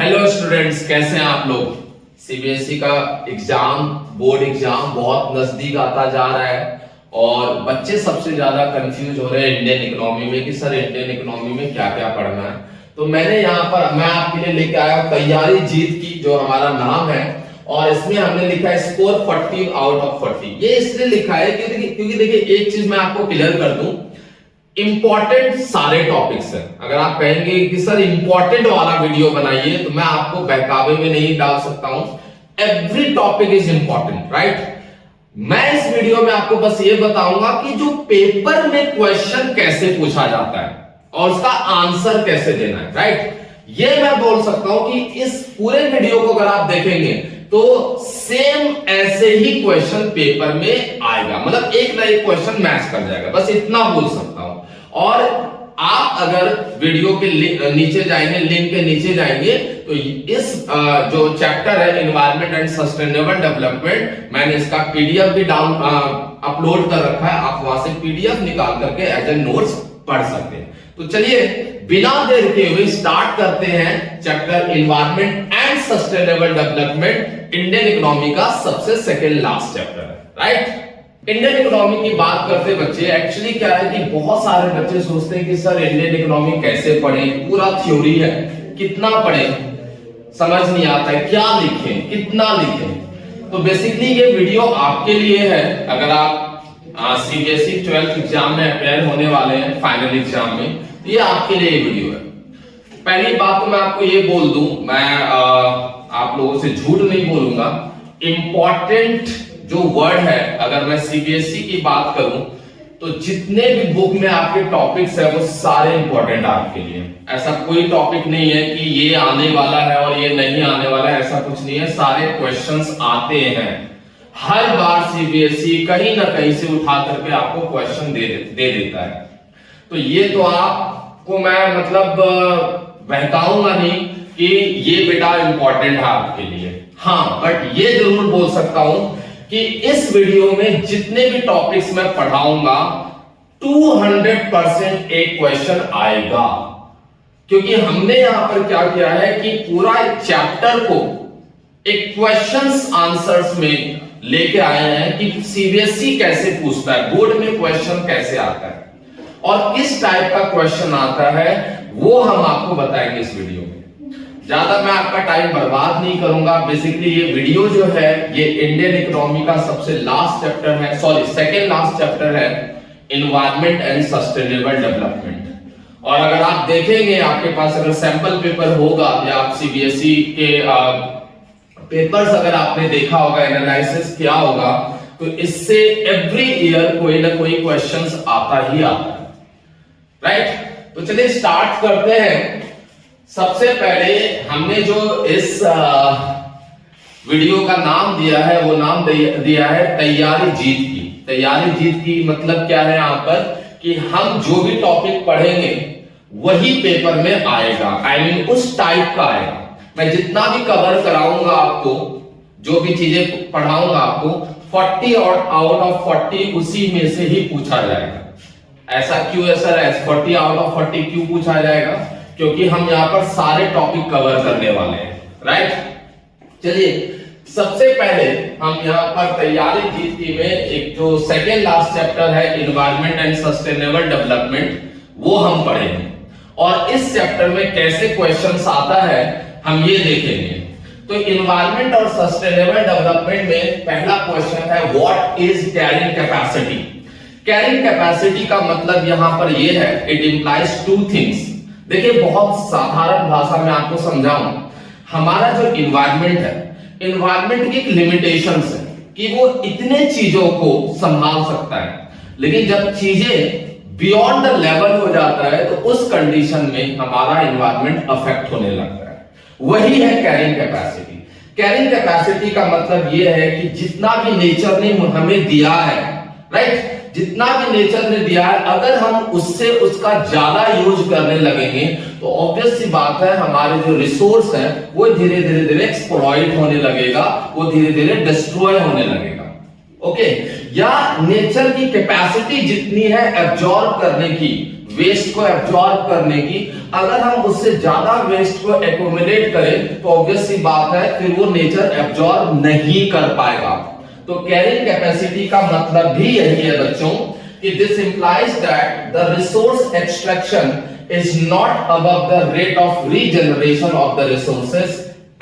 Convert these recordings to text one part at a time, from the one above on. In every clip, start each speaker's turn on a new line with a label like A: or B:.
A: Hello students, कैसे हैं आप लोग। सीबीएसई का एग्जाम, बोर्ड एग्जाम बहुत नजदीक आता जा रहा है और बच्चे सबसे ज्यादा कंफ्यूज हो रहे हैं इंडियन इकोनॉमी में कि सर इंडियन इकोनॉमी में क्या क्या पढ़ना है। तो मैं आपके लिए लेके आया हूं तैयारी जीत की, जो हमारा नाम है, और इसमें हमने लिखा है स्कोर 40 आउट ऑफ 40। ये इसलिए लिखा है क्योंकि देखिए एक चीज मैं आपको क्लियर कर दूं, इंपॉर्टेंट सारे टॉपिक्स हैं। अगर आप कहेंगे कि सर इंपॉर्टेंट वाला वीडियो बनाइए तो मैं आपको बहकावे में नहीं डाल सकता हूं। Every topic is important, right. मैं इस वीडियो में आपको बस ये बताऊंगा कि जो पेपर में क्वेश्चन कैसे पूछा जाता है और उसका आंसर कैसे देना है, राइट। ये मैं बोल सकता हूं कि इस पूरे वीडियो को अगर आप देखेंगे तो सेम ऐसे ही क्वेश्चन पेपर में आएगा, मतलब एक ना एक क्वेश्चन मैच कर जाएगा, बस इतना बोल सकता हूं। और आप अगर वीडियो के नीचे जाएंगे, लिंक के नीचे जाएंगे, तो इस जो चैप्टर है एनवायरनमेंट एंड सस्टेनेबल डेवलपमेंट, मैंने इसका पीडीएफ भी अपलोड कर रखा है। आप वहां से पीडीएफ निकाल करके एज ए नोट्स पढ़ सकते हैं। तो चलिए बिना देर के हुए स्टार्ट करते हैं chapter environment and sustainable development, Indian economy का सबसे सेकंड लास्ट चैप्टर है, राइट। इंडियन इकोनॉमी की बात करते बच्चे, एक्चुअली क्या है कि बहुत सारे बच्चे सोचते हैं कि सर इंडियन इकोनॉमी कैसे पढ़ें, पूरा थ्योरी है, कितना पढ़ें, समझ नहीं आता है, क्या लिखें, कितना लिखें। तो बेसिकली ये वीडियो आपके लिए है। अगर आप सीबीएसई 12th एग्जाम में अपेयर होने वाले हैं, फाइनल एग्जाम में, तो ये आपके लिए वीडियो है। पहली बात तो मैं आपको ये बोल दूं, मैं आप लोगों से झूठ नहीं बोलूंगा। इंपॉर्टेंट जो वर्ड है, अगर मैं सीबीएसई की बात करूं तो जितने भी बुक में आपके टॉपिक्स है वो सारे इंपॉर्टेंट आपके लिए। ऐसा कोई टॉपिक नहीं है कि ये आने वाला है और ये नहीं आने वाला है, ऐसा कुछ नहीं है। सारे क्वेश्चंस आते हैं हर बार। सीबीएसई कहीं ना कहीं से उठा करके आपको क्वेश्चन दे देता है। तो ये तो आपको मैं मतलब बहकाऊंगा नहीं कि ये बेटा इंपॉर्टेंट है आपके लिए, हाँ, बट ये जरूर बोल सकता हूं कि इस वीडियो में जितने भी टॉपिक्स मैं पढ़ाऊंगा 200% एक क्वेश्चन आएगा। क्योंकि हमने यहां पर क्या किया है कि पूरा चैप्टर को एक क्वेश्चंस आंसर्स में लेके आए हैं कि सीबीएसई कैसे पूछता है, बोर्ड में क्वेश्चन कैसे आता है और किस टाइप का क्वेश्चन आता है, वो हम आपको बताएंगे इस वीडियो में। ज्यादा मैं आपका टाइम बर्बाद नहीं करूंगा। बेसिकली ये वीडियो जो है ये इंडियन इकोनॉमी का सबसे लास्ट चैप्टर है, सॉरी सेकेंड लास्ट चैप्टर है, एनवायरनमेंट एंड सस्टेनेबल डेवलपमेंट। और अगर आप देखेंगे, आपके पास अगर सैंपल पेपर होगा या आप सीबीएसई के पेपर्स अगर आपने देखा होगा, एनालिसिस किया होगा, तो इससे एवरी ईयर कोई ना कोई क्वेश्चंस आता ही आता है, राइट। तो चलिए स्टार्ट करते हैं। सबसे पहले हमने जो इस वीडियो का नाम दिया है वो नाम दिया है तैयारी जीत की। तैयारी जीत की मतलब क्या है यहाँ पर कि हम जो भी टॉपिक पढ़ेंगे वही पेपर में आएगा, आई मीन उस टाइप का आएगा। मैं जितना भी कवर कराऊंगा आपको, जो भी चीजें पढ़ाऊंगा आपको, 40 आउट ऑफ 40 उसी में से ही पूछा जाएगा। ऐसा क्यों है सर, 40 आउट ऑफ 40 क्यों पूछा जाएगा? क्योंकि हम यहाँ पर सारे टॉपिक कवर करने वाले हैं, राइट। चलिए सबसे पहले हम यहाँ पर तैयारी जीत की में एक जो सेकेंड लास्ट चैप्टर है एनवायरनमेंट एंड सस्टेनेबल डेवलपमेंट, वो हम पढ़ेंगे और इस चैप्टर में कैसे क्वेश्चंस आता है हम ये देखेंगे। तो एनवायरनमेंट और सस्टेनेबल डेवलपमेंट में पहला क्वेश्चन है what is carrying capacity. Carrying capacity का मतलब यहां पर ये है, इट इंप्लाइज टू थिंग्स। देखिए बहुत साधारण भाषा में आपको समझाऊं, हमारा जो एनवायरनमेंट है, एनवायरनमेंट की एक लिमिटेशंस है कि वो इतने चीजों को संभाल सकता है, लेकिन जब चीजें बियॉन्ड द लेवल हो जाता है तो उस कंडीशन में हमारा एनवायरनमेंट अफेक्ट होने लगता है। वही है कैरिंग कैपेसिटी। कैरिंग कैपेसिटी का मतलब ये है कि जितना भी नेचर ने हमें दिया है, राइट, जितना भी नेचर ने दिया है, अगर हम उससे उसका ज्यादा यूज करने लगेंगे तो ऑब्वियस सी बात है हमारे जो रिसोर्स है वो धीरे धीरे एक्सप्लॉइट होने लगेगा, वो धीरे धीरे डिस्ट्रॉय होने लगेगा। ओके, या नेचर की कैपेसिटी जितनी है एब्जॉर्ब करने की, वेस्ट को एब्जॉर्ब करने की, अगर हम उससे ज्यादा वेस्ट को एक्यूमुलेट करें तो ऑब्वियस सी बात है फिर वो नेचर एब्जॉर्ब नहीं कर पाएगा। तो कैरिंग कैपेसिटी का मतलब भी यही है बच्चों कि this implies that the resource extraction is not above the rate of regeneration of the resources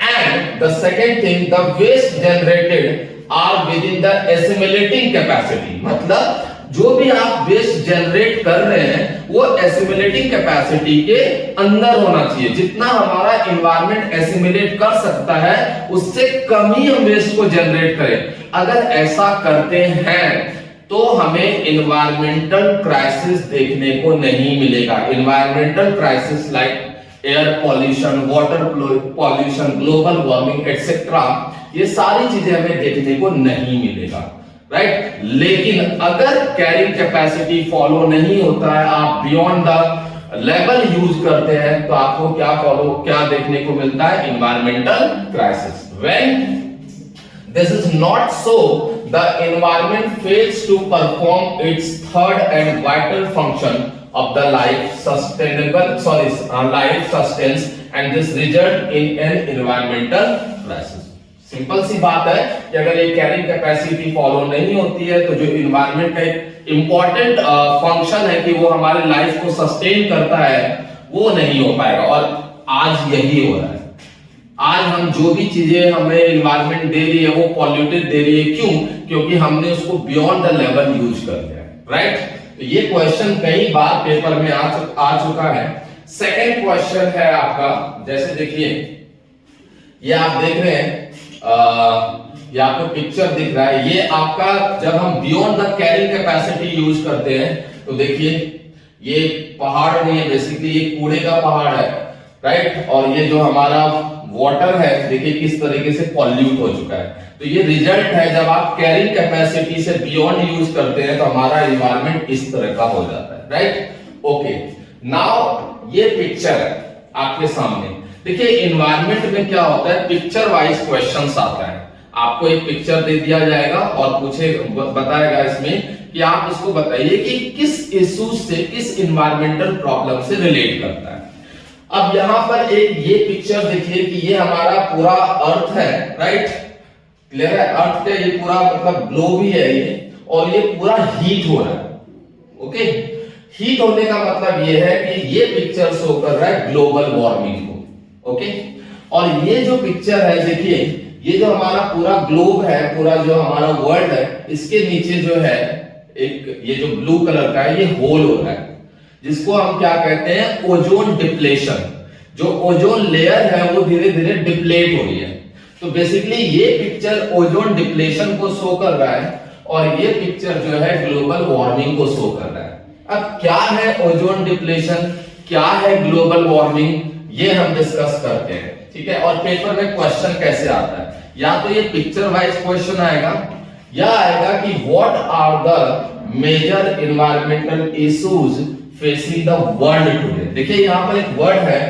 A: and the second thing the waste generated are within the assimilating capacity. मतलब जो भी आप वेस्ट जनरेट कर रहे हैं वो assimilating capacity के अंदर होना चाहिए। जितना हमारा एनवायरनमेंट एसिमिलेट कर सकता है उससे कम ही हम वेस्ट को जनरेट करें। अगर ऐसा करते हैं तो हमें एनवायरमेंटल क्राइसिस देखने को नहीं मिलेगा। Environmental crisis like air pollution, water pollution, global warming etcetera, ये सारी चीजें हमें देखने को नहीं मिलेगा, राइट। लेकिन अगर कैरिंग कैपेसिटी फॉलो नहीं होता है, आप बियॉन्ड द लेवल यूज करते हैं तो आपको क्या देखने को मिलता है? Environmental crisis. When this is not so, the environment fails to perform its third and vital function of the life sustenance and this result in an environmental crisis। Simple सी बात है कि अगर ये कैरिंग कैपेसिटी फॉलो नहीं होती है तो जो इन्वायरमेंट का एक इंपॉर्टेंट फंक्शन है कि वो हमारे लाइफ को सस्टेन करता है वो नहीं हो पाएगा। और आज यही हो रहा है। आज हम जो भी चीजें हमें एनवायरनमेंट दे रही है वो पॉल्यूटेड दे रही है। क्यों? क्योंकि हमने उसको बियॉन्ड द लेवल यूज कर लिया है, राइट। तो ये क्वेश्चन कई बार पेपर में आ चुका है। सेकंड क्वेश्चन है आपका, जैसे देखिए ये आप देख रहे हैं, ये आपको पिक्चर दिख रहा है, ये आपका जब हम beyond the carrying capacity use करते हैं तो देखिए ये पहाड़ नहीं है, बेसिकली ये कूड़े का पहाड़ है, राइट। और ये जो हमारा वाटर है देखिए किस तरीके से पॉल्यूट हो चुका है। तो ये रिजल्ट है जब आप कैरिंग कैपेसिटी से बियॉन्ड यूज करते हैं तो हमारा एनवायरनमेंट इस तरह का हो जाता है, राइट। ओके, नाउ ये पिक्चर है आपके सामने। देखिए एनवायरनमेंट में क्या होता है, पिक्चर वाइज क्वेश्चंस आता है। आपको एक पिक्चर दे दिया जाएगा और बताएगा इसमें कि आप इसको बताइए कि किस इश्यूज से, किस एनवायरमेंटल प्रॉब्लम से रिलेट करता है। अब यहां पर एक ये पिक्चर देखिए कि ये हमारा पूरा अर्थ है, राइट। क्लियर है? अर्थ का ये पूरा मतलब ग्लोब ही है ये, और ये पूरा हीट हो रहा है। ओके, हीट होने का मतलब ये है कि ये पिक्चर शो कर रहा है ग्लोबल वार्मिंग को। ओके, और ये जो पिक्चर है देखिए, ये जो हमारा पूरा ग्लोब है, पूरा जो हमारा वर्ल्ड है, इसके नीचे जो है एक ये जो ब्लू कलर का है ये होल हो रहा है, जिसको हम क्या कहते हैं? Ozone depletion. जो ओजोन लेयर है वो धीरे धीरे डिप्लेट हो रही है। तो बेसिकली ये पिक्चर ओजोन डिप्लेशन को शो कर रहा है और ये पिक्चर जो है ग्लोबल वार्मिंग को शो कर रहा है। अब क्या है ओजोन डिप्लेशन, क्या है ग्लोबल वार्मिंग, ये हम डिस्कस करते हैं, ठीक है। और पेपर में क्वेश्चन कैसे आता है, या तो ये पिक्चर वाइज क्वेश्चन आएगा या आएगा कि what are the major environmental issues facing the world today. देखिए यहां पर एक वर्ड है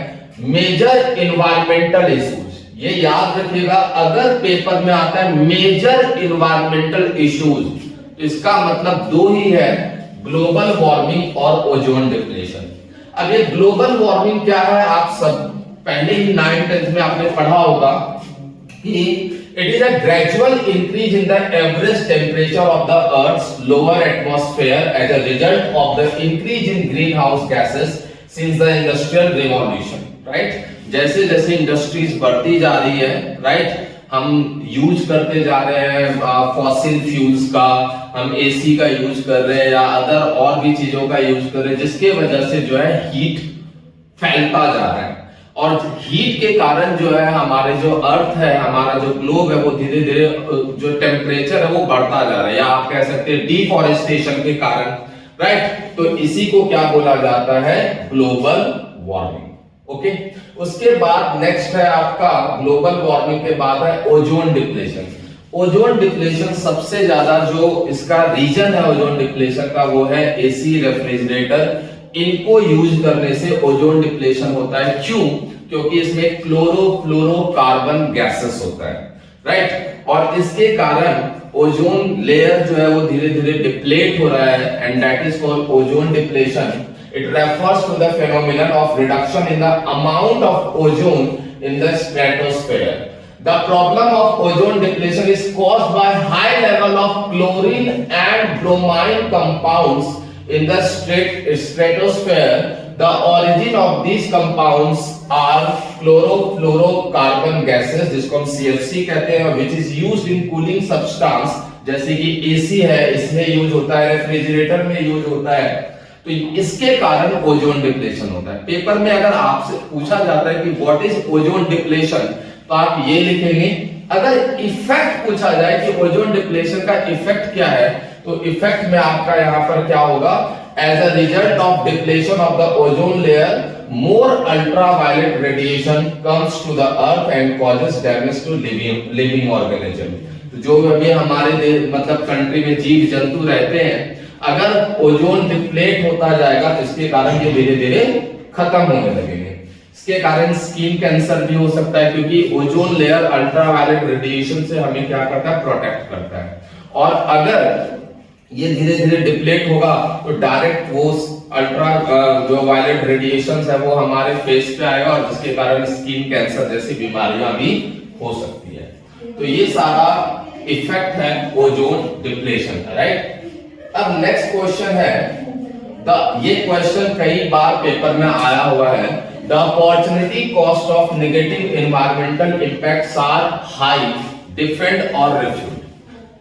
A: मेजर एनवायरमेंटल इश्यूज। ये याद रखिएगा, अगर पेपर में आता है मेजर एनवायरमेंटल इश्यूज तो इसका मतलब दो ही है, ग्लोबल वार्मिंग और ओजोन डिप्लेशन। अब ये ग्लोबल वार्मिंग क्या है, आप सब पहले ही 9th-10th में आपने पढ़ा होगा कि it is a gradual increase in the average temperature of the Earth's lower atmosphere as a result of the increase in greenhouse gases since the industrial revolution, right? जैसे जैसे इंडस्ट्रीज बढ़ती जा रही है, राइट, हम यूज करते जा रहे हैं फॉसिल फ्यूल्स का, हम एसी का यूज कर रहे हैं या अदर और भी चीजों का यूज कर रहे हैं, जिसके वजह से जो है हीट फैलता जा रहा है। और हीट के कारण जो है हमारे जो अर्थ है, हमारा जो ग्लोब है, वो धीरे धीरे जो टेम्परेचर है वो बढ़ता जा रहा है, या आप कह सकते हैं डिफॉरेस्टेशन के कारण, राइट। तो इसी को क्या बोला जाता है? Global warming. ओके, उसके बाद नेक्स्ट है आपका ग्लोबल वार्मिंग के बाद है ओजोन डिप्लेशन। ओजोन डिप्लेशन सबसे ज्यादा जो इसका रीजन है ओजोन डिप्लेशन का वो है एसी, रेफ्रिजरेटर, इनको यूज करने से ओजोन डिप्लेशन होता है। क्यों? क्योंकि इसमें क्लोरोफ्लोरोकार्बन गैसेस होता है, राइट। और इसके कारण ओजोन लेयर जो है वो धीरे धीरे डिप्लेट हो रहा है and that is called ozone depletion. It refers to the phenomenon of reduction in the amount of ozone in the stratosphere. The problem of ozone depletion is caused by high level of chlorine and bromine compounds in the stratosphere. The origin of these compounds are chlorofluorocarbon gases, जिसको हम CFC कहते हैं, which is used in cooling substance, जैसे कि AC है, इसमें use होता है, रेफ्रिजरेटर में यूज होता है, तो इसके कारण ओजोन डिप्लेशन होता है। पेपर में अगर आपसे पूछा जाता है कि व्हाट इज ओजोन डिप्लेशन, तो आप ये लिखेंगे। अगर इफेक्ट पूछा जाए कि ओजोन डिप्लेशन का इफेक्ट क्या है, तो इफेक्ट में आपका यहां पर क्या होगा, as a result of depletion of the ozone layer more ultraviolet radiation comes to the earth and causes damage to living organism। तो जो अभी हमारे मतलब कंट्री में जीव जंतु रहते हैं, अगर ओजोन डिप्लेट होता जाएगा तो इसके कारण ये धीरे धीरे खत्म होने लगेंगे। इसके कारण स्किन कैंसर भी हो सकता है, क्योंकि ओजोन लेयर अल्ट्रावायलेट रेडिएशन से हमें क्या करता है, प्रोटेक्ट करता है। और अगर ये धीरे धीरे डिप्लेट होगा तो डायरेक्ट वो अल्ट्रा जो वायलेट रेडिएशंस है वो हमारे फेस पे आएगा, और जिसके कारण स्किन कैंसर जैसी बीमारियां भी हो सकती है। तो ये सारा इफेक्ट है ओजोन डिप्लेशन का, राइट। अब नेक्स्ट क्वेश्चन है, ये क्वेश्चन कई बार पेपर में आया हुआ है, the opportunity cost of negative environmental impacts are high, defend और रिफ्यूट।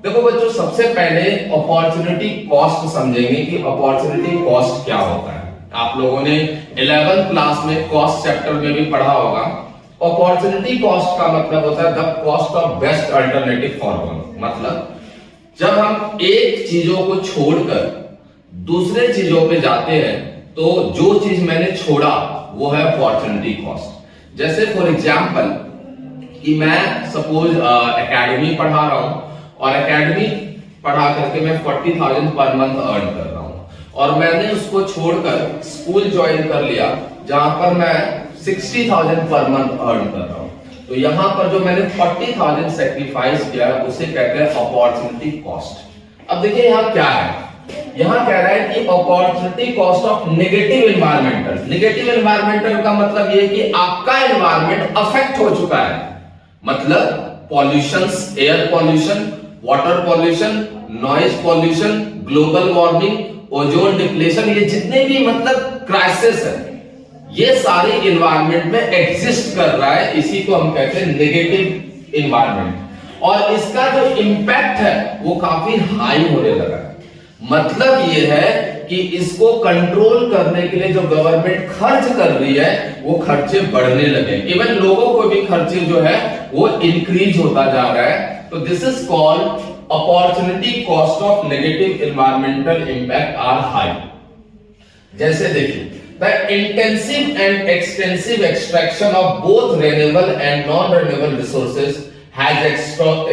A: देखो बच्चों, सबसे पहले अपॉर्चुनिटी कॉस्ट समझेंगे कि अपॉर्चुनिटी कॉस्ट क्या होता है। आप लोगों ने 11th क्लास में कॉस्ट चैप्टर में भी पढ़ा होगा। अपॉर्चुनिटी कॉस्ट का मतलब होता है the cost of best alternative for one. मतलब जब हम एक चीजों को छोड़कर दूसरे चीजों पे जाते हैं, तो जो चीज मैंने छोड़ा वो है अपॉर्चुनिटी कॉस्ट। जैसे फॉर एग्जांपल कि मैं सपोज एकेडमी पढ़ा रहा हूं, और एकेडमी पढ़ा करके मैं 40,000 पर मंथ अर्न कर रहा हूं, और मैंने उसको छोड़कर स्कूल ज्वाइन कर लिया जहां पर मैं 60,000 पर मंथ अर्न कर रहा हूं। तो यहां पर जो मैंने 40,000 सेक्रीफाइस किया उसे कहते हैं अपॉर्चुनिटी कॉस्ट। अब देखिए यहां क्या है, यहां कह रहा है कि opportunity cost of negative environmental. Negative environmental का मतलब ये कि आपका एनवायरमेंट अफेक्ट हो चुका है, मतलब pollutions, air pollution, water pollution, noise pollution, global warming, ozone depletion, ये जितने भी मतलब क्राइसिस है, ये सारे एनवायरमेंट में एग्जिस्ट कर रहा है। इसी को हम कहते हैं नेगेटिव एनवायरमेंट, और इसका जो इंपैक्ट है वो काफी हाई होने लगा है। मतलब ये है कि इसको कंट्रोल करने के लिए जो गवर्नमेंट खर्च कर रही है वो खर्चे बढ़ने लगे, इवन लोगों को भी खर्चे जो है वो इंक्रीज होता जा रहा है। तो this is called opportunity cost of negative environmental impact are high. जैसे देखिए, the intensive and extensive extraction of both renewable and non renewable resources has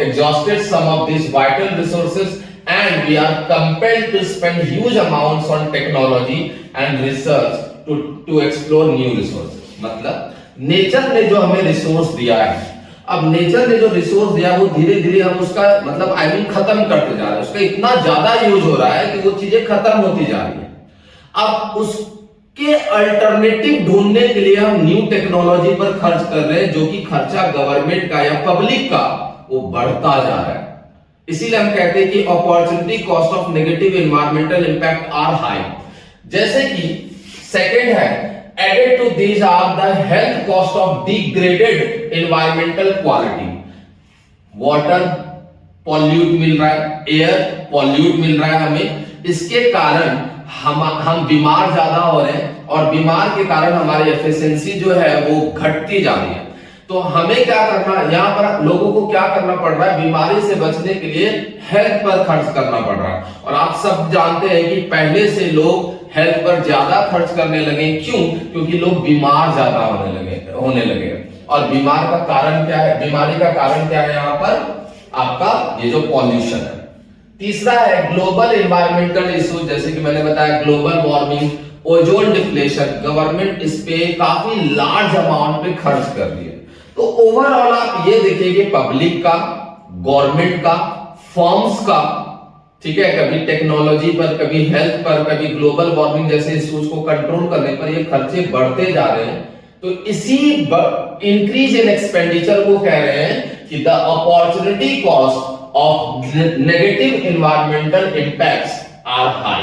A: exhausted some of these vital resources, and we are compelled to spend huge amounts on technology and research to explore new resources। मतलब nature ने जो हमें resource दिया है, अब nature ने जो resource दिया वो धीरे धीरे हम उसका मतलब खत्म करते जा रहे हैं, उसका इतना ज्यादा यूज हो रहा है कि वो चीजें खत्म होती जा रही है। अब उसके अल्टरनेटिव ढूंढने के लिए हम न्यू टेक्नोलॉजी पर खर्च कर रहे हैं, जो कि खर्चा गवर्नमेंट का या पब्लिक का वो बढ़ता जा रहा है। इसीलिए हम कहते हैं कि opportunity cost of negative environmental impact are high. जैसे कि सेकंड है, added to these are the health cost of degraded environmental quality। Water pollute मिल रहा है, एयर पॉल्यूट मिल रहा है हमें, इसके कारण हम बीमार ज्यादा हो रहे हैं, और बीमार के कारण हमारी एफिशिएंसी जो है वो घटती जा रही है। तो हमें क्या करना, यहाँ पर लोगों को क्या करना पड़ रहा है, बीमारी से बचने के लिए हेल्थ पर खर्च करना पड़ रहा है। और आप सब जानते हैं कि पहले से लोग हेल्थ पर ज्यादा खर्च करने लगे, क्यों? क्योंकि लोग बीमार ज्यादा होने लगे। और बीमार का कारण क्या है, बीमारी का कारण क्या है यहाँ पर, आपका ये जो पॉल्यूशन है। तीसरा है ग्लोबल एनवायरमेंटल इश्यूज, जैसे कि मैंने बताया global warming, ozone depletion. Government इस पे काफी लार्ज अमाउंट पे खर्च कर रही है। तो ओवरऑल आप ये देखिए कि पब्लिक का, गवर्नमेंट का, फर्म्स का ठीक है, कभी टेक्नोलॉजी पर, कभी हेल्थ पर, कभी ग्लोबल वार्मिंग जैसे इश्यूज को कंट्रोल करने पर ये खर्चे बढ़ते जा रहे हैं। तो इसी इंक्रीज इन एक्सपेंडिचर को कह रहे हैं कि the opportunity cost of negative environmental impacts are high.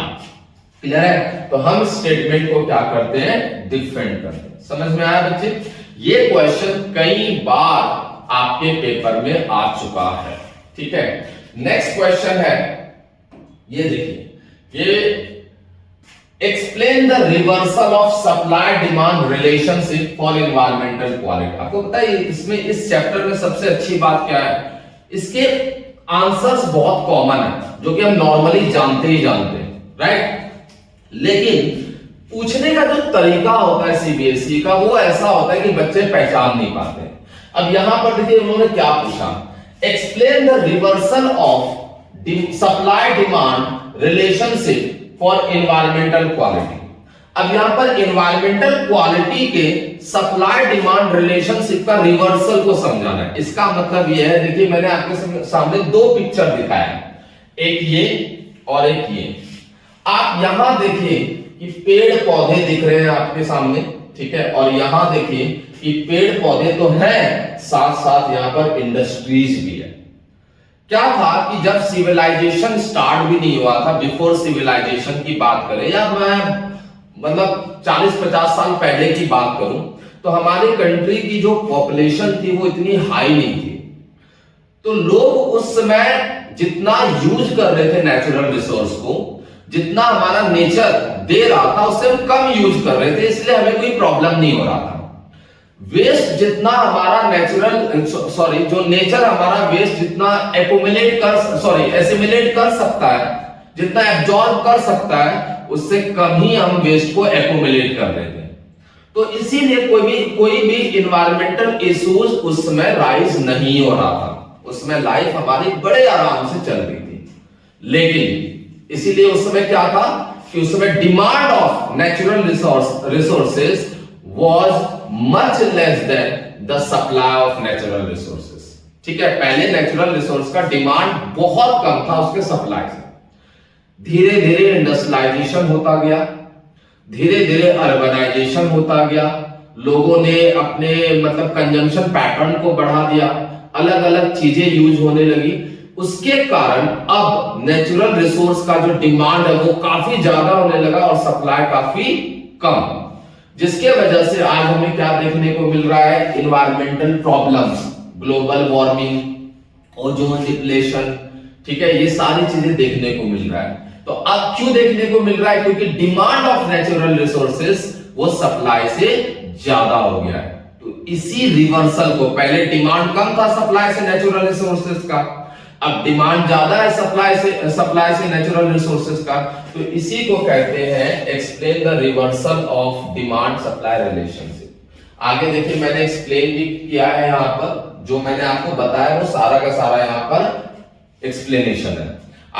A: Clear है? तो हम स्टेटमेंट को क्या करते हैं, डिफेंड करते हैं। समझ में आया बच्चे? ये क्वेश्चन कई बार आपके पेपर में आ चुका है। ठीक है, नेक्स्ट क्वेश्चन है, ये देखिए, ये explain the reversal of supply demand relationship for environmental quality. आपको पता है इसमें, इस चैप्टर में सबसे अच्छी बात क्या है, इसके आंसर्स बहुत कॉमन है जो कि हम नॉर्मली जानते ही जानते हैं, राइट? लेकिन पूछने का जो तरीका होता है सीबीएसई का, वो ऐसा होता है कि बच्चे पहचान नहीं पाते। अब यहां पर देखिए उन्होंने क्या पूछा, explain the reversal of supply demand relationship for environmental quality. अब यहां पर एनवायरमेंटल क्वालिटी के सप्लाई डिमांड रिलेशनशिप का रिवर्सल को समझाना है। इसका मतलब यह है, देखिए मैंने आपके सामने दो पिक्चर दिखाया, एक ये और एक ये। आप यहां देखिए कि पेड़ पौधे दिख रहे हैं आपके सामने, ठीक है, और यहां देखिए कि पेड़ पौधे तो हैं, साथ साथ यहां पर इंडस्ट्रीज भी है। क्या था कि जब सिविलाइजेशन स्टार्ट भी नहीं हुआ था, बिफोर सिविलाइजेशन की बात करें, या मैं मतलब 40-50 साल पहले की बात करूं, तो हमारी कंट्री की जो पॉपुलेशन थी वो इतनी हाई नहीं थी। तो लोग उस समय जितना यूज कर रहे थे नेचुरल रिसोर्स को, जितना हमारा नेचर दे रहा था, उससे हम कम यूज कर रहे थे, इसलिए हमें कोई प्रॉब्लम नहीं हो रहा था। वेस्ट जितना हमारा जो नेचर हमारा वेस्ट जितना एसिमिलेट कर सकता है, जितना एब्जॉर्ब कर सकता है, उससे कम ही हम वेस्ट को एक्यूमुलेट कर रहे थे। तो इसीलिए कोई भी इन्वायरमेंटल इश्यूज उस समय राइज नहीं हो रहा था, उसमें लाइफ हमारी बड़े आराम से चल रही थी। लेकिन इसीलिए उस समय क्या था कि उस समय demand of natural resources was much less than the supply of natural resources। ठीक है, पहले नेचुरल रिसोर्स का डिमांड बहुत कम था उसके सप्लाई से। धीरे धीरे इंडस्ट्रियलाइजेशन होता गया, धीरे धीरे अर्बनाइजेशन होता गया, लोगों ने अपने मतलब कंजम्पशन पैटर्न को बढ़ा दिया, अलग अलग चीजें यूज होने लगी। उसके कारण अब नेचुरल रिसोर्स का जो डिमांड है वो काफी ज्यादा होने लगा और सप्लाई काफी कम, जिसके वजह से आज हमें क्या देखने को मिल रहा है, environmental problems, global warming, ozone depletion, ठीक है, ये सारी चीजें देखने को मिल रहा है। तो अब क्यों देखने को मिल रहा है? क्योंकि डिमांड ऑफ नेचुरल रिसोर्सेस वो सप्लाई से ज्यादा हो गया है। तो इसी रिवर्सल को, पहले डिमांड कम था सप्लाई से नेचुरल रिसोर्सेस का, अब डिमांड ज्यादा है सप्लाई से नेचुरल रिसोर्सेज का, तो इसी को कहते हैं explain the reversal of demand supply relationship. आगे देखिए मैंने एक्सप्लेन भी किया है, यहां पर जो मैंने आपको बताया वो सारा का सारा यहां पर एक्सप्लेनेशन है।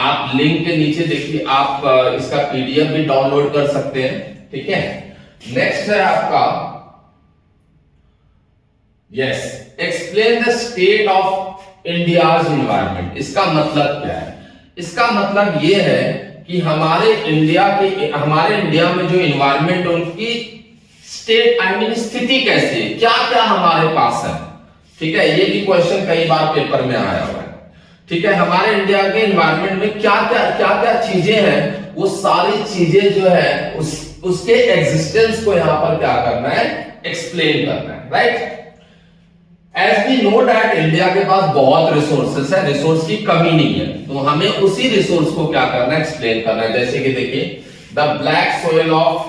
A: आप लिंक के नीचे देखिए, आप इसका पीडीएफ भी डाउनलोड कर सकते हैं, ठीक है। नेक्स्ट है आपका explain the state of India's environment. इसका मतलब क्या है? इसका मतलब यह है कि हमारे इंडिया में जो एनवायरनमेंट उनकी स्टेट स्थिति कैसी है, क्या क्या हमारे पास है, ठीक है। ये भी क्वेश्चन कई बार पेपर में आया हुआ है, ठीक है। हमारे इंडिया के एनवायरनमेंट में क्या क्या चीजें हैं, वो सारी चीजें जो है उसके एग्जिस्टेंस को यहां पर क्या करना है, एक्सप्लेन करना है, right. As we know that India के पास बहुत रिसोर्सेस है, रिसोर्स की कमी नहीं है, तो हमें उसी रिसोर्स को क्या करना है, एक्सप्लेन करना है। जैसे कि देखिए, the black soil of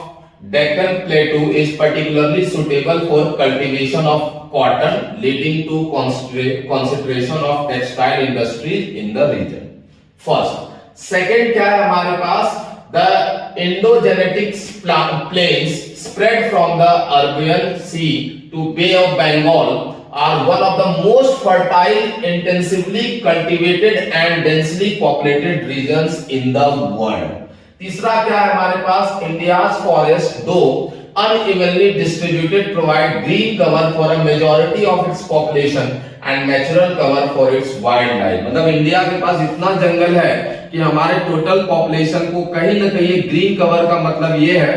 A: Deccan plateau is particularly suitable for cultivation of cotton, leading to concentration of textile industries in the region. First. Second क्या है हमारे पास, the Indo Gangetic plains spread from the Arabian sea to bay of Bengal are one of the most fertile, intensively cultivated and densely populated regions in the world। तीसरा क्या है हमारे पास, India's forest though unevenly distributed provide green cover for a majority of its population and natural cover for its wildlife। मतलब India के पास इतना जंगल है कि हमारे टोटल पॉपुलेशन को कहीं ना कहीं ग्रीन कवर का मतलब ये है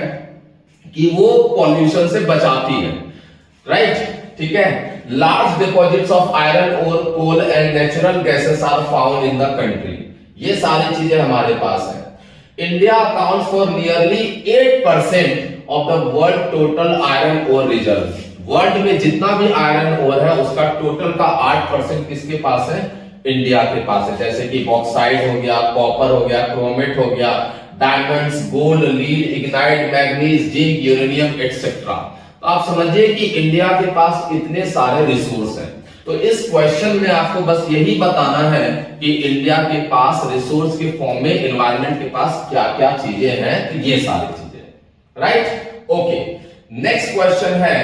A: कि वो पॉल्यूशन से बचाती है, राइट? ठीक है। लार्ज डिपॉजिट्स ऑफ आयरन और coal and natural gases are found in the country. ये सारी चीजें हमारे पास है। India accounts for nearly 8% of the world total iron ore reserve. World में जितना भी आयरन ओर है उसका टोटल का 8% किसके पास है? इंडिया के पास है। जैसे कि बॉक्साइट हो गया, कॉपर हो गया, क्रोमेट हो गया, diamonds, gold, lead, ignite, manganese, zinc, uranium etcetera. तो आप समझिए कि इंडिया के पास कितने सारे रिसोर्स हैं। तो इस क्वेश्चन में आपको बस यही बताना है कि इंडिया के पास रिसोर्स के फॉर्म में एनवायरनमेंट के पास क्या क्या चीजें हैं, तो ये सारी चीजें, राइट? ओके, नेक्स्ट क्वेश्चन है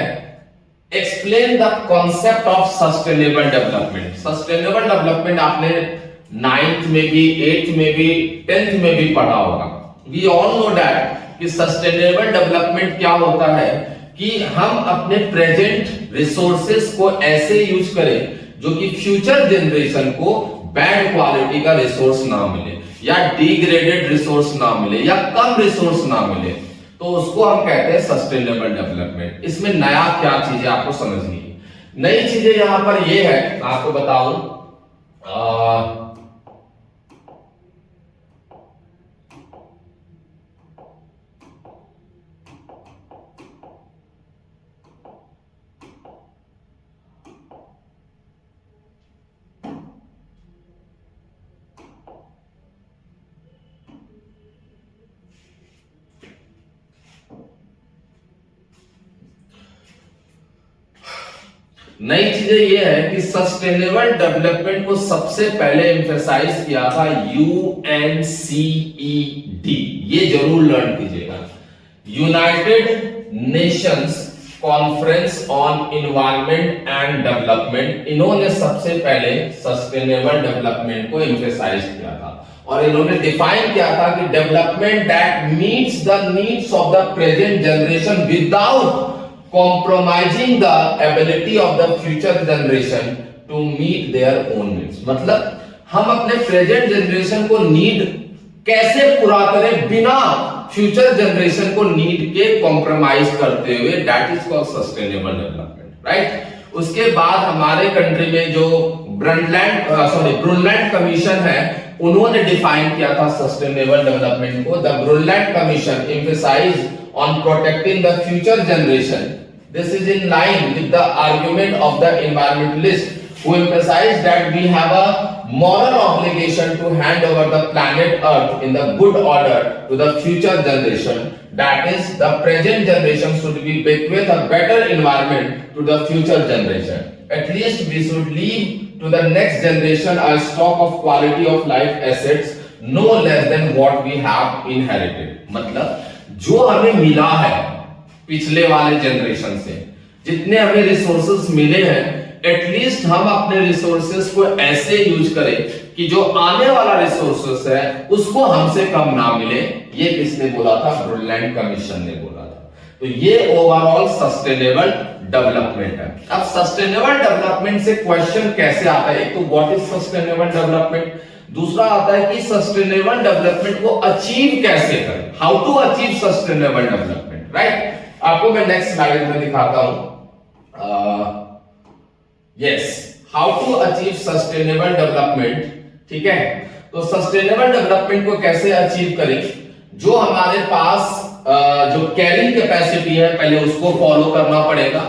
A: explain the concept of sustainable development. Sustainable development आपने 9th में भी, 8th में भी, 10th में भी पढ़ा होगा। वी ऑल नो दैट कि सस्टेनेबल डेवलपमेंट क्या होता है कि हम अपने प्रेजेंट रिसोर्सेस को ऐसे यूज करें जो कि फ्यूचर जनरेशन को बैड क्वालिटी का रिसोर्स ना मिले, या डिग्रेडेड रिसोर्स ना मिले, या कम रिसोर्स ना मिले, तो उसको हम कहते हैं सस्टेनेबल डेवलपमेंट। इसमें नया क्या चीजें आपको समझनी है। नई चीजें यहां पर ये है, आपको बताऊं, नई चीजें ये है कि सस्टेनेबल डेवलपमेंट को सबसे पहले एम्फेसाइज किया था यूएनसीईडी। ये जरूर लर्न कीजिएगा, United Nations conference on environment and development. इन्होंने सबसे पहले सस्टेनेबल डेवलपमेंट को एम्फेसाइज किया था और इन्होंने डिफाइन किया था कि development that meets the needs of the present generation without compromising the ability of the future generation to meet their own needs। मतलब हम अपने प्रेजेंट जनरेशन को नीड कैसे पूरा करें बिना फ्यूचर जनरेशन को नीड के कॉम्प्रोमाइज करते हुए, that is called sustainable development, right? उसके बाद हमारे कंट्री में जो ब्रुनलैंड कमीशन है, उन्होंने डिफाइन किया था सस्टेनेबल डेवलपमेंट को। The Brundtland commission emphasise on protecting the future generation. This is in line with the argument of the environmentalists who emphasize that we have a moral obligation to hand over the planet Earth in the good order to the future generation. That is, the present generation should be bequeath a better environment to the future generation. At least we should leave to the next generation a stock of quality of life assets no less than what we have inherited. मतलब जो हमें मिला है पिछले वाले generation से, जितने हमें रिसोर्सेस मिले हैं, एटलीस्ट हम अपने रिसोर्सेस को ऐसे यूज करें कि जो आने वाला रिसोर्सेस है उसको हमसे कम ना मिले। ये किसने बोला था? ब्रुनलैंड कमीशन ने बोला था। तो ये ओवरऑल सस्टेनेबल डेवलपमेंट है। अब सस्टेनेबल डेवलपमेंट से क्वेश्चन कैसे आता है? एक तो व्हाट इज सस्टेनेबल डेवलपमेंट, दूसरा आता है कि सस्टेनेबल डेवलपमेंट को अचीव कैसे करें, how to achieve sustainable development, right? आपको मैं नेक्स्ट स्लाइड में दिखाता हूं। Yes, how to achieve sustainable development. ठीक है, तो सस्टेनेबल डेवलपमेंट को कैसे अचीव करें? जो हमारे पास जो कैरिंग कैपेसिटी है, पहले उसको फॉलो करना पड़ेगा।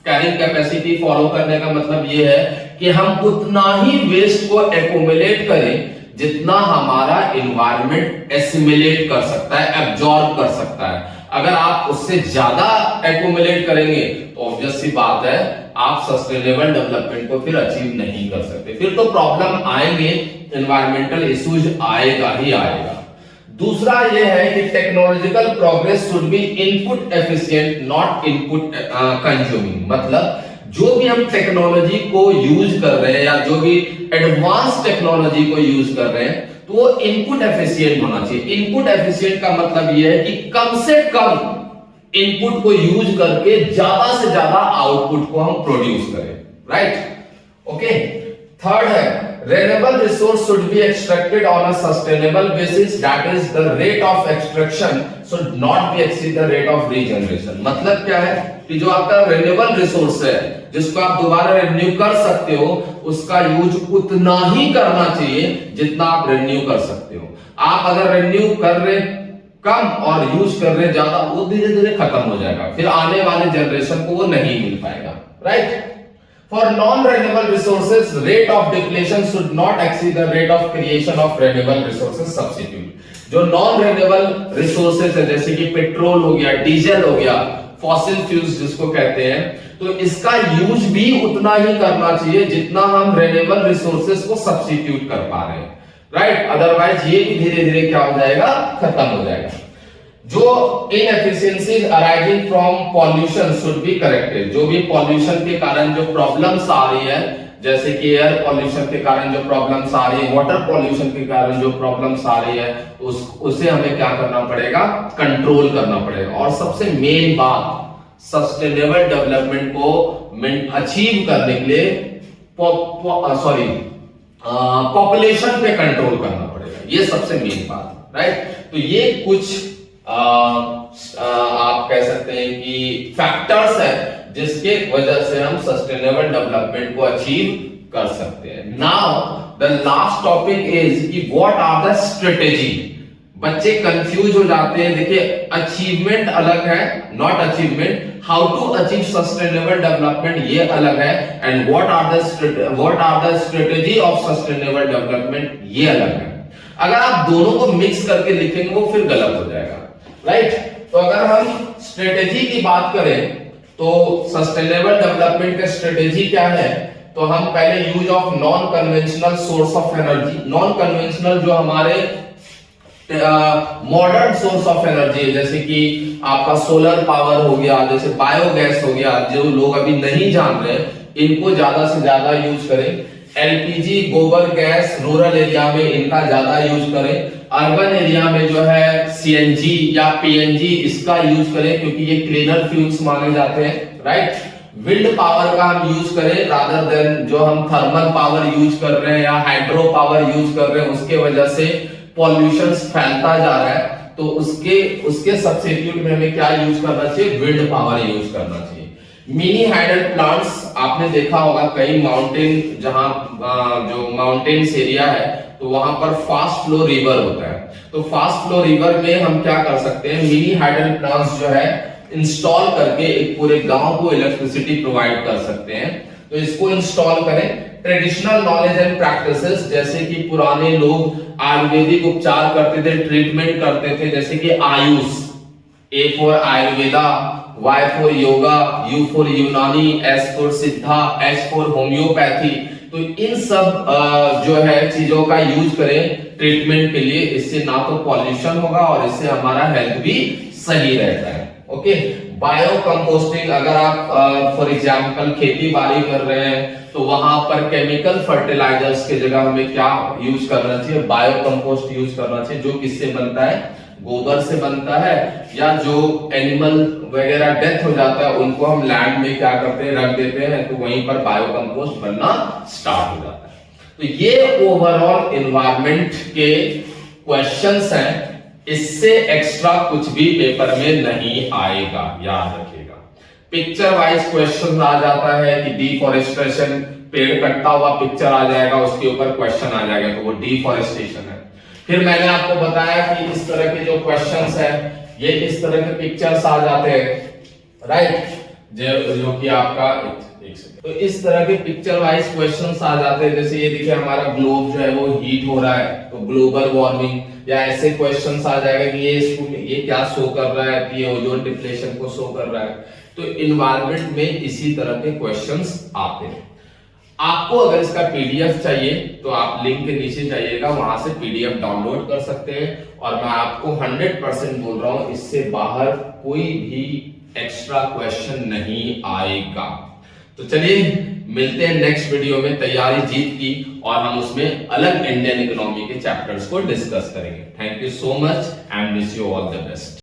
A: कैरिंग कैपेसिटी फॉलो करने का मतलब ये है कि हम उतना ही वेस्ट को एक्यूमुलेट करें जितना हमारा एनवायरनमेंट एसिमिलेट कर सकता है, एब्जॉर्ब कर सकता है। अगर आप उससे ज्यादा एक्यूमुलेट करेंगे तो ऑब्वियस सी बात है आप सस्टेनेबल डेवलपमेंट को फिर अचीव नहीं कर सकते, फिर तो प्रॉब्लम आएंगे, एनवायरमेंटल इश्यूज आएगा ही आएगा। दूसरा यह है कि technological progress should be input efficient not input consuming. मतलब जो भी हम टेक्नोलॉजी को यूज कर रहे हैं या जो भी एडवांस टेक्नोलॉजी को यूज कर रहे हैं तो वो इनपुट एफिशिएंट होना चाहिए। इनपुट एफिशिएंट का मतलब यह है कि कम से कम इनपुट को यूज करके ज्यादा से ज्यादा आउटपुट को हम प्रोड्यूस करें, राइट? ओके। थर्ड है renewable resource should be extracted on a sustainable basis, that is the rate of extraction should not be exceed the rate of regeneration। मतलब क्या है कि जो आपका renewable resource है जिसको आप दोबारा रिन्यू कर सकते हो, उसका यूज उतना ही करना चाहिए जितना आप रिन्यू कर सकते हो। आप अगर रिन्यू कर रहे कम और यूज कर रहे ज्यादा, वो धीरे धीरे खत्म हो जाएगा, फिर आने वाले जनरेशन को वो नहीं मिल पाएगा, right. For non-renewable resources, rate of depletion should not exceed the rate of creation of renewable resources substitute। जो non-renewable resources है जैसे कि पेट्रोल हो गया, डीजल हो गया, फॉसिल फ्यूल्स जिसको कहते हैं, तो इसका यूज भी उतना ही करना चाहिए जितना हम रेन्यूएबल रिसोर्सेज को सब्स्टिट्यूट कर पा रहे हैं, राइट। अदरवाइज ये भी धीरे धीरे क्या हो जाएगा, खत्म हो जाएगा। जो inefficiencies arising from pollution should be corrected. जो भी पॉल्यूशन के कारण जो प्रॉब्लम्स आ रही है, जैसे कि एयर पॉल्यूशन के कारण जो प्रॉब्लम्स आ रही है, वाटर पॉल्यूशन के कारण जो प्रॉब्लम्स आ रही है, उसे हमें क्या करना पड़ेगा, कंट्रोल करना पड़ेगा। और सबसे मेन बात, सस्टेनेबल डेवलपमेंट को अचीव करने के लिए पॉपुलेशन पे कंट्रोल करना पड़ेगा, ये सबसे मेन बात, राइट। तो ये कुछ आप कह सकते हैं कि फैक्टर्स है जिसके वजह से हम सस्टेनेबल डेवलपमेंट को अचीव कर सकते हैं। Now the last topic is कि व्हाट आर द स्ट्रेटेजी। बच्चे कंफ्यूज हो जाते हैं। देखिए, अचीवमेंट अलग है, not achievement, how to achieve sustainable development ये अलग है, and what are the strategy of sustainable development ये अलग है। अगर आप दोनों को मिक्स करके लिखेंगे वो फिर गलत हो जाएगा, राइट। तो अगर हम स्ट्रेटेजी की बात करें तो सस्टेनेबल डेवलपमेंट का स्ट्रेटेजी क्या है, तो हम पहले use of non conventional source of energy. Non conventional जो हमारे मॉडर्न सोर्स ऑफ एनर्जी है, जैसे कि आपका सोलर पावर हो गया, जैसे बायोगैस हो गया, जो लोग अभी नहीं जान रहे, इनको ज्यादा से ज्यादा यूज करें। एलपीजी, गोबर गैस, रूरल एरिया में इनका ज्यादा यूज करें। अर्बन एरिया में जो है सीएनजी या पीएनजी इसका यूज करें, क्योंकि ये क्लीनर फ्यूल्स माने जाते हैं, राइट। विंड पावर का हम यूज करें रादर देन जो हम थर्मल पावर यूज कर रहे हैं या हाइड्रो पावर यूज कर रहे हैं, उसके वजह से पॉल्यूशन फैलता जा रहा है। तो उसके सब्स्टिट्यूट में हमें क्या यूज करना चाहिए, विंड पावर यूज करना चाहिए। मिनी हाइडल प्लांट्स आपने देखा होगा, कई माउंटेन जहां जो माउंटेन्स एरिया है तो वहां पर फास्ट फ्लो रिवर होता है। तो फास्ट फ्लो रिवर में हम क्या कर सकते हैं, मिनी हाइडल प्लांट्स जो है इंस्टॉल करके एक पूरे गांव को इलेक्ट्रिसिटी प्रोवाइड कर सकते हैं। तो इसको इंस्टॉल करें। ट्रेडिशनल नॉलेज एंड प्रैक्टिसेस, जैसे कि पुराने लोग आयुर्वेदिक उपचार करते थे, ट्रीटमेंट करते थे, जैसे कि Ayush, A for Ayurveda, Y for yoga, U for यूनानी, S फॉर सिद्धा, H फॉर होम्योपैथी। तो इन सब जो है चीजों का यूज करें ट्रीटमेंट के लिए। इससे ना तो पॉल्यूशन होगा और इससे हमारा हेल्थ भी सही रहता है, ओके। बायो कंपोस्टिंग, अगर आप फॉर एग्जांपल खेती बाड़ी कर रहे हैं तो वहां पर केमिकल फर्टिलाइजर्स की जगह हमें क्या यूज करना चाहिए, बायो कंपोस्ट यूज करना चाहिए, जो किससे बनता है, गोबर से बनता है, या जो एनिमल वगैरह डेथ हो जाता है उनको हम लैंड में क्या करते हैं, रख देते हैं, तो वहीं पर बायो कंपोस्ट बनना स्टार्ट हो जाता है। तो ये ओवरऑल एनवायरनमेंट के क्वेश्चंस हैं, इससे एक्स्ट्रा कुछ भी पेपर में नहीं आएगा, याद रखिएगा। पिक्चर वाइज क्वेश्चन आ जाता है कि डिफॉरेस्टेशन, पेड़ कटता हुआ पिक्चर आ जाएगा, उसके ऊपर क्वेश्चन आ जाएगा, तो वो डिफॉरेस्टेशन है। फिर मैंने आपको बताया कि इस तरह के जो क्वेश्चंस है ये इस तरह के पिक्चर्स आ जाते हैं, राइट, जो कि आपका तो इस तरह के पिक्चर वाइज क्वेश्चंस आ जाते हैं। जैसे ये देखिए हमारा ग्लोब जो है वो हीट हो रहा है, तो ग्लोबल वार्मिंग, या ऐसे क्वेश्चंस आ जाएगा कि ये क्या शो कर रहा है, कि ये ओजोन डिप्लेशन को शो कर रहा है। तो एनवायरनमेंट में इसी तरह के क्वेश्चंस आते हैं। आपको अगर इसका पीडीएफ चाहिए तो आप लिंक के नीचे जाइएगा, वहां से पीडीएफ डाउनलोड कर सकते हैं। और मैं आपको 100% बोल रहा हूं, इससे बाहर कोई भी एक्स्ट्रा क्वेश्चन नहीं आएगा। तो चलिए मिलते हैं नेक्स्ट वीडियो में, तैयारी जीत की, और हम उसमें अलग इंडियन इकोनॉमी के चैप्टर्स को डिस्कस करेंगे। Thank you so much and wish you all the best.